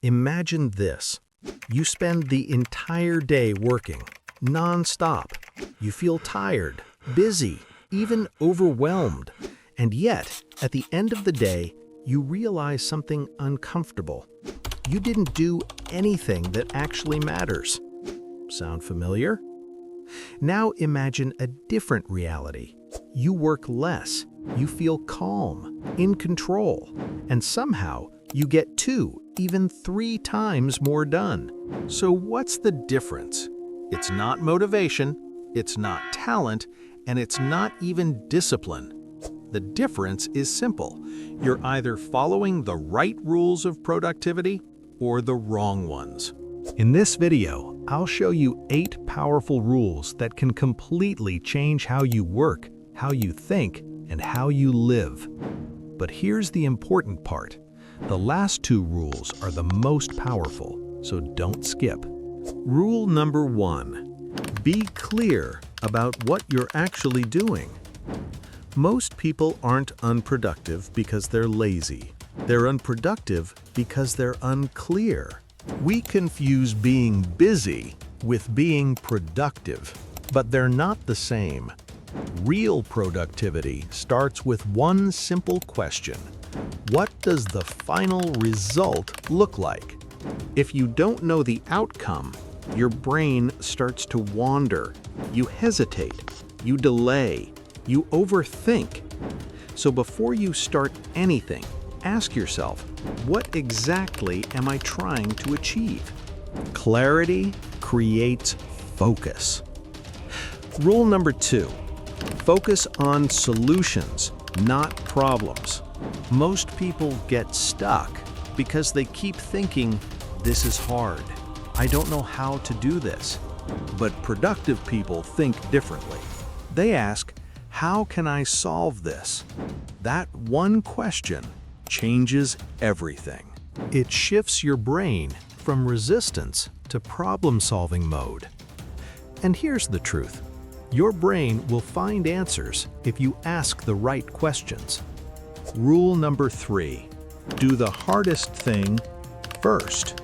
Imagine this. You spend the entire day working, non-stop. You feel tired, busy, even overwhelmed. And yet, at the end of the day, you realize something uncomfortable. You didn't do anything that actually matters. Sound familiar? Now imagine a different reality. You work less, you feel calm, in control, and somehow you get 2, even 3 times more done. So what's the difference? It's not motivation, it's not talent, and it's not even discipline. The difference is simple. You're either following the right rules of productivity or the wrong ones. In this video, I'll show you 8 powerful rules that can completely change how you work, how you think, and how you live. But here's the important part. The last 2 rules are the most powerful, so don't skip. Rule number 1. Be clear about what you're actually doing. Most people aren't unproductive because they're lazy. They're unproductive because they're unclear. We confuse being busy with being productive, but they're not the same. Real productivity starts with one simple question. What does the final result look like? If you don't know the outcome, your brain starts to wander. You hesitate, you delay, you overthink. So before you start anything, ask yourself, what exactly am I trying to achieve? Clarity creates focus. Rule number 2. Focus on solutions, not problems. Most people get stuck because they keep thinking, this is hard. I don't know how to do this. But productive people think differently. They ask, how can I solve this? That one question changes everything. It shifts your brain from resistance to problem-solving mode. And here's the truth. Your brain will find answers if you ask the right questions. Rule number 3. Do the hardest thing first.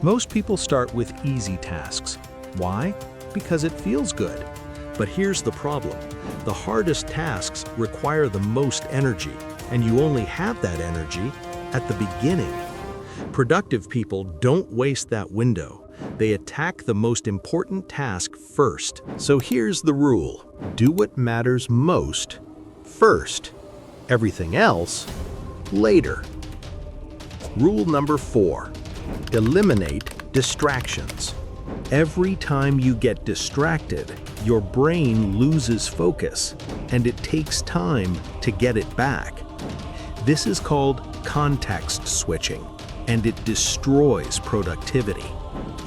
Most people start with easy tasks. Why? Because it feels good. But here's the problem. The hardest tasks require the most energy, and you only have that energy at the beginning. Productive people don't waste that window. They attack the most important task first. So here's the rule. Do what matters most first. Everything else later. Rule number 4. Eliminate distractions. Every time you get distracted, your brain loses focus, and it takes time to get it back. This is called context switching, and it destroys productivity.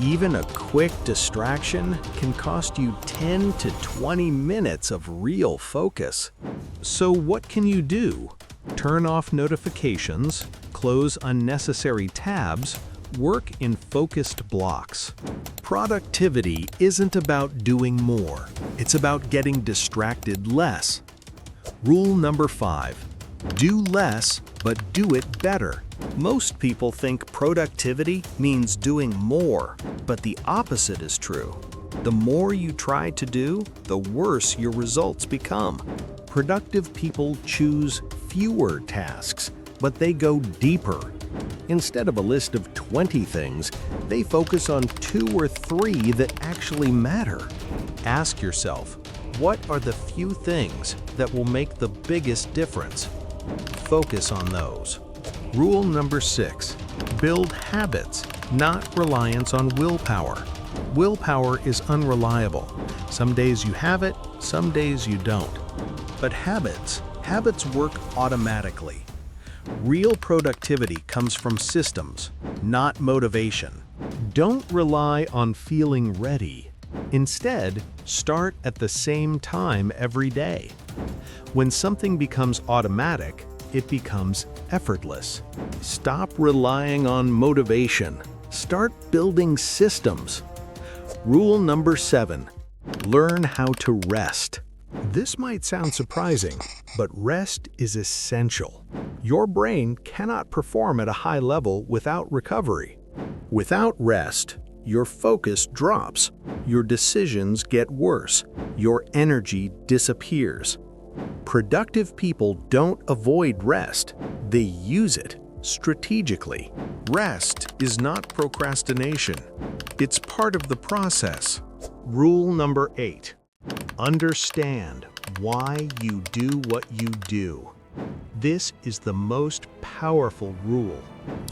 Even a quick distraction can cost you 10 to 20 minutes of real focus. So what can you do? Turn off notifications, close unnecessary tabs, work in focused blocks. Productivity isn't about doing more. It's about getting distracted less. Rule number 5. Do less, but do it better. Most people think productivity means doing more, but the opposite is true. The more you try to do, the worse your results become. Productive people choose fewer tasks, but they go deeper. Instead of a list of 20 things, they focus on 2 or 3 that actually matter. Ask yourself, what are the few things that will make the biggest difference? Focus on those. Rule number 6. Build habits, not reliance on willpower. Willpower is unreliable. Some days you have it, some days you don't. But habits work automatically. Real productivity comes from systems, not motivation. Don't rely on feeling ready. Instead, start at the same time every day. When something becomes automatic, it becomes effortless. Stop relying on motivation. Start building systems. Rule number 7. Learn how to rest. This might sound surprising, but rest is essential. Your brain cannot perform at a high level without recovery. Without rest, your focus drops, your decisions get worse, your energy disappears. Productive people don't avoid rest, they use it strategically. Rest is not procrastination, it's part of the process. Rule number 8. Understand why you do what you do. This is the most powerful rule.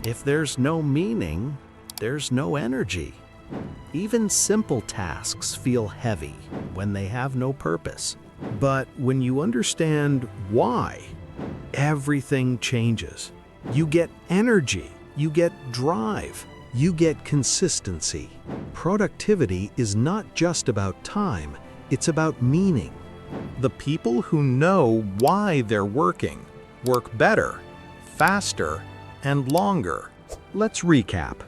If there's no meaning, there's no energy. Even simple tasks feel heavy when they have no purpose. But when you understand why, everything changes. You get energy, you get drive, you get consistency. Productivity is not just about time, it's about meaning. The people who know why they're working work better, faster, and longer. Let's recap.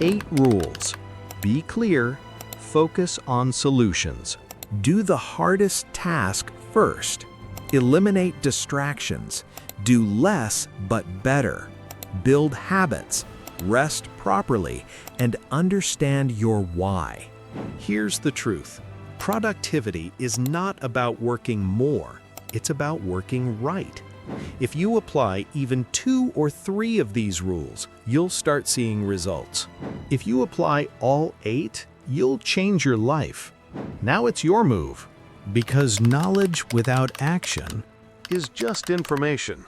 8 rules. Be clear, focus on solutions. Do the hardest task first. Eliminate distractions. Do less but better. Build habits. Rest properly, and understand your why. Here's the truth. Productivity is not about working more, it's about working right. If you apply even 2 or 3 of these rules, you'll start seeing results. If you apply all 8, you'll change your life. Now it's your move, because knowledge without action is just information.